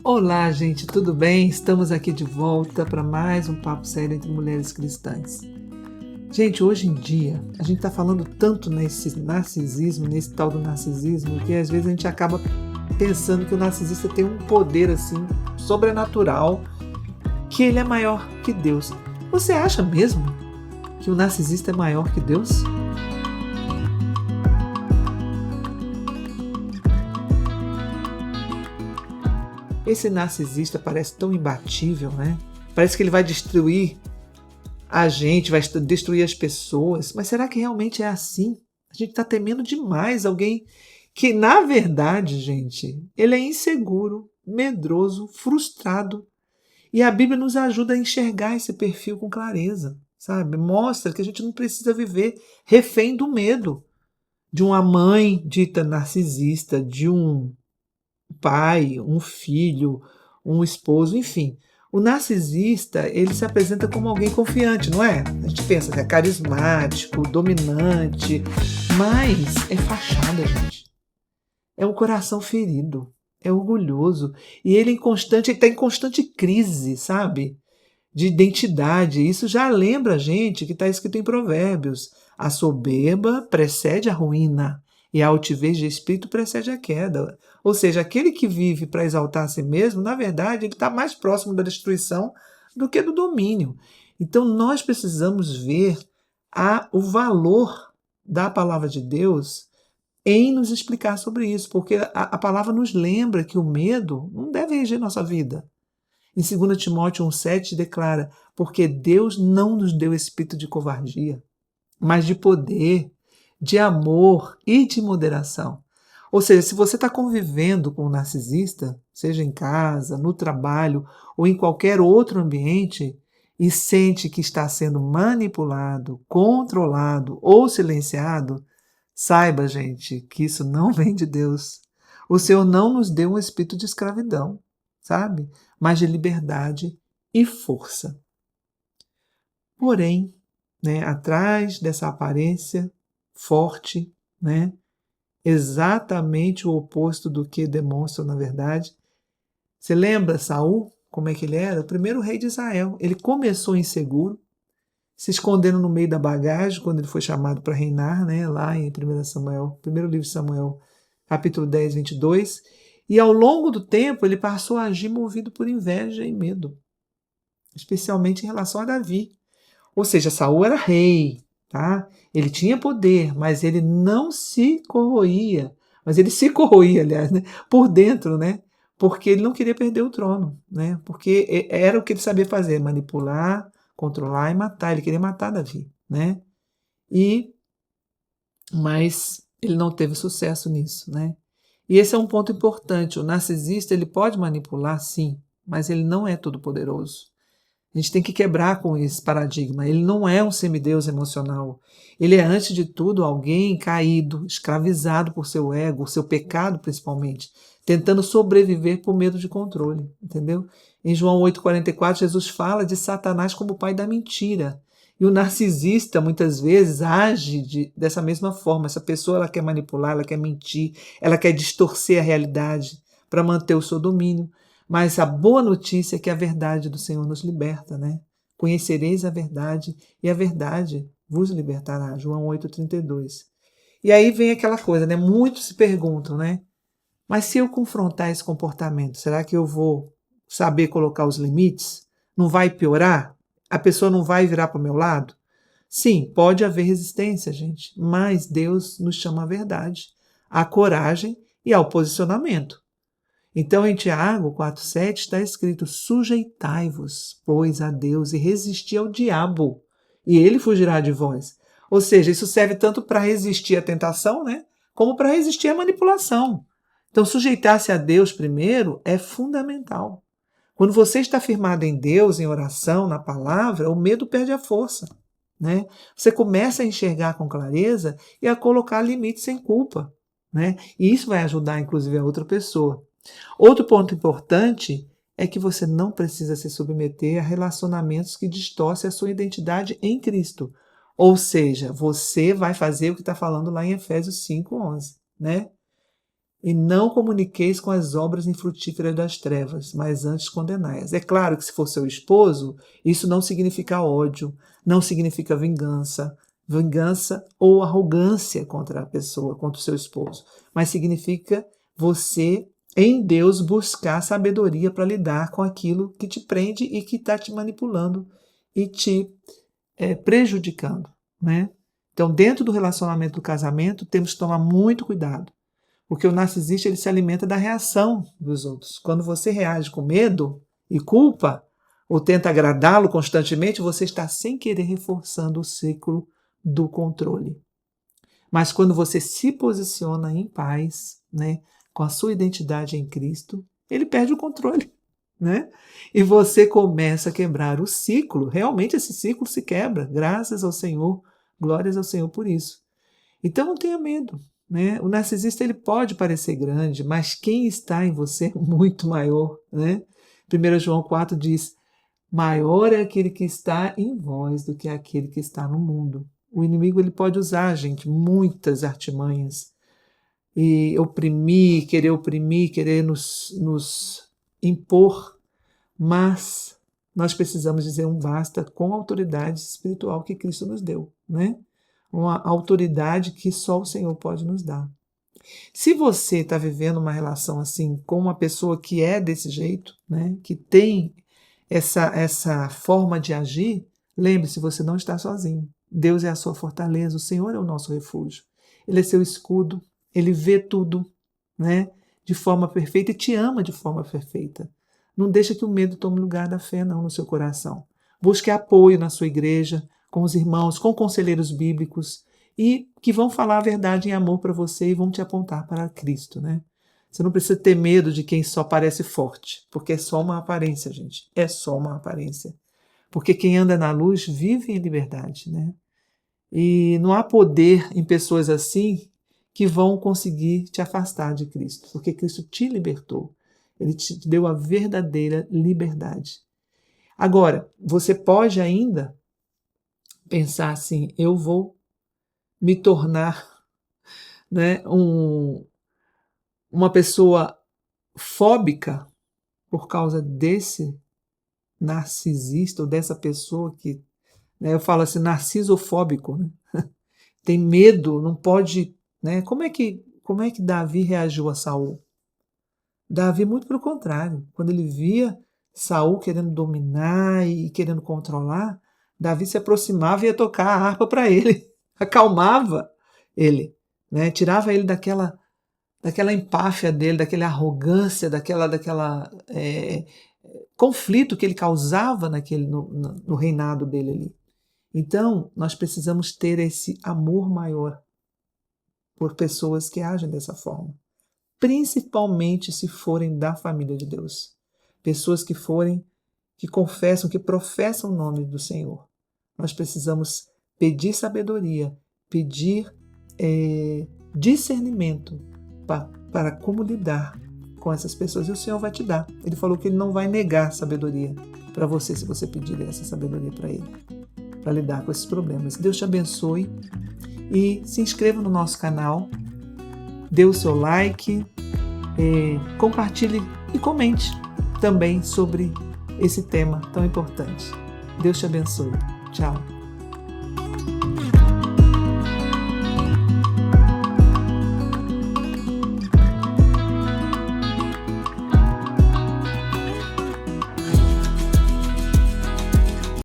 Olá, gente, tudo bem? Estamos aqui de volta para mais um papo sério entre mulheres cristãs. Gente, hoje em dia, a gente está falando tanto nesse narcisismo, nesse tal do narcisismo, que às vezes a gente acaba pensando que o narcisista tem um poder assim sobrenatural, que ele é maior que Deus. Você acha mesmo que o narcisista é maior que Deus? Esse narcisista parece tão imbatível, né? Parece que ele vai destruir a gente, vai destruir as pessoas. Mas será que realmente é assim? A gente está temendo demais alguém que, na verdade, gente, ele é inseguro, medroso, frustrado. E a Bíblia nos ajuda a enxergar esse perfil com clareza, sabe? Mostra que a gente não precisa viver refém do medo de uma mãe dita narcisista, de um pai, um filho, um esposo, enfim. O narcisista, ele se apresenta como alguém confiante, não é? A gente pensa que é carismático, dominante, mas é fachada, gente. É um coração ferido, é orgulhoso, e ele está em constante crise, sabe? De identidade. Isso já lembra a gente que está escrito em Provérbios: a soberba precede a ruína e a altivez de espírito precede a queda. Ou seja, aquele que vive para exaltar a si mesmo, na verdade, ele está mais próximo da destruição do que do domínio. Então nós precisamos ver o valor da palavra de Deus em nos explicar sobre isso, porque a palavra nos lembra que o medo não deve reger nossa vida. Em 2 Timóteo 1,7 declara: porque Deus não nos deu espírito de covardia, mas de poder, de amor e de moderação. Ou seja, se você está convivendo com um narcisista, seja em casa, no trabalho ou em qualquer outro ambiente, e sente que está sendo manipulado, controlado ou silenciado, saiba, gente, que isso não vem de Deus. O Senhor não nos deu um espírito de escravidão, sabe? Mas de liberdade e força. Porém, né, atrás dessa aparência forte, né, exatamente o oposto do que demonstra na verdade. Você lembra Saul, como é que ele era? O primeiro rei de Israel. Ele começou inseguro, se escondendo no meio da bagagem quando ele foi chamado para reinar, né, lá em 1 Samuel, primeiro livro de Samuel, capítulo 10, 22. E ao longo do tempo ele passou a agir movido por inveja e medo, especialmente em relação a Davi. Ou seja, Saul era rei, tá? Ele tinha poder, mas ele não se corroía. Mas ele se corroía, aliás, né? Por dentro, né? Porque ele não queria perder o trono, né? Porque era o que ele sabia fazer: manipular, controlar e matar. Ele queria matar Davi, né? Mas ele não teve sucesso nisso, né? E esse é um ponto importante. O narcisista, ele pode manipular, sim, mas ele não é todo poderoso. A gente tem que quebrar com esse paradigma. Ele não é um semideus emocional. Ele é, antes de tudo, alguém caído, escravizado por seu ego, seu pecado principalmente, tentando sobreviver por medo de controle, entendeu? Em João 8,44, Jesus fala de Satanás como o pai da mentira. E o narcisista, muitas vezes, age dessa mesma forma. Essa pessoa, ela quer manipular, ela quer mentir, ela quer distorcer a realidade para manter o seu domínio. Mas a boa notícia é que a verdade do Senhor nos liberta, né? Conhecereis a verdade e a verdade vos libertará. João 8,32. E aí vem aquela coisa, né? Muitos se perguntam, né? Mas se eu confrontar esse comportamento, será que eu vou saber colocar os limites? Não vai piorar? A pessoa não vai virar para o meu lado? Sim, pode haver resistência, gente, mas Deus nos chama à verdade, à coragem e ao posicionamento. Então, em Tiago 4,7 está escrito: sujeitai-vos, pois, a Deus e resisti ao diabo, e ele fugirá de vós. Ou seja, isso serve tanto para resistir à tentação, né, como para resistir à manipulação. Então, sujeitar-se a Deus primeiro é fundamental. Quando você está firmado em Deus, em oração, na palavra, o medo perde a força, né? Você começa a enxergar com clareza e a colocar limites sem culpa, né? E isso vai ajudar, inclusive, a outra pessoa. Outro ponto importante é que você não precisa se submeter a relacionamentos que distorcem a sua identidade em Cristo. Ou seja, você vai fazer o que está falando lá em Efésios 5,11, né? E não comuniqueis com as obras infrutíferas das trevas, mas antes condenai-as. É claro que se for seu esposo, isso não significa ódio, não significa vingança ou arrogância contra a pessoa, contra o seu esposo, mas significa você, em Deus, buscar sabedoria para lidar com aquilo que te prende e que está te manipulando e te prejudicando, né? Então, dentro do relacionamento do casamento, temos que tomar muito cuidado, porque o narcisista ele se alimenta da reação dos outros. Quando você reage com medo e culpa, ou tenta agradá-lo constantemente, você está sem querer reforçando o ciclo do controle. Mas quando você se posiciona em paz, né, com a sua identidade em Cristo, ele perde o controle, né? E você começa a quebrar o ciclo. Realmente esse ciclo se quebra, graças ao Senhor, glórias ao Senhor por isso. Então não tenha medo, né? O narcisista ele pode parecer grande, mas quem está em você é muito maior, né? 1 João 4 diz: maior é aquele que está em vós do que aquele que está no mundo. O inimigo ele pode usar, gente, muitas artimanhas e oprimir, querer nos impor, mas nós precisamos dizer um basta com a autoridade espiritual que Cristo nos deu, né? Uma autoridade que só o Senhor pode nos dar. Se você está vivendo uma relação assim com uma pessoa que é desse jeito, né? Que tem essa forma de agir, lembre-se, você não está sozinho. Deus é a sua fortaleza, o Senhor é o nosso refúgio. Ele é seu escudo, Ele vê tudo, né, de forma perfeita e te ama de forma perfeita. Não deixa que o medo tome lugar da fé não no seu coração. Busque apoio na sua igreja, com os irmãos, com conselheiros bíblicos e que vão falar a verdade em amor para você e vão te apontar para Cristo, né? Você não precisa ter medo de quem só parece forte, porque é só uma aparência, gente. É só uma aparência. Porque quem anda na luz vive em liberdade, né? E não há poder em pessoas assim que vão conseguir te afastar de Cristo, porque Cristo te libertou. Ele te deu a verdadeira liberdade. Agora, você pode ainda pensar assim: eu vou me tornar, né, uma pessoa fóbica por causa desse narcisista ou dessa pessoa que, né, eu falo assim, narcisofóbico, né? Tem medo, não pode, né? Como é que Davi reagiu a Saul? Davi, muito pelo contrário, quando ele via Saul querendo dominar e querendo controlar, Davi se aproximava e ia tocar a harpa para ele, acalmava ele, né? Tirava ele daquela empáfia dele, daquela arrogância, daquela conflito que ele causava no reinado dele ali. Então, nós precisamos ter esse amor maior por pessoas que agem dessa forma, principalmente se forem da família de Deus. Pessoas que confessam, que professam o nome do Senhor. Nós precisamos pedir sabedoria, pedir discernimento para como lidar com essas pessoas, e o Senhor vai te dar. Ele falou que Ele não vai negar sabedoria para você, se você pedir essa sabedoria para Ele, para lidar com esses problemas. Deus te abençoe e se inscreva no nosso canal, dê o seu like, compartilhe e comente também sobre esse tema tão importante. Deus te abençoe. Tchau.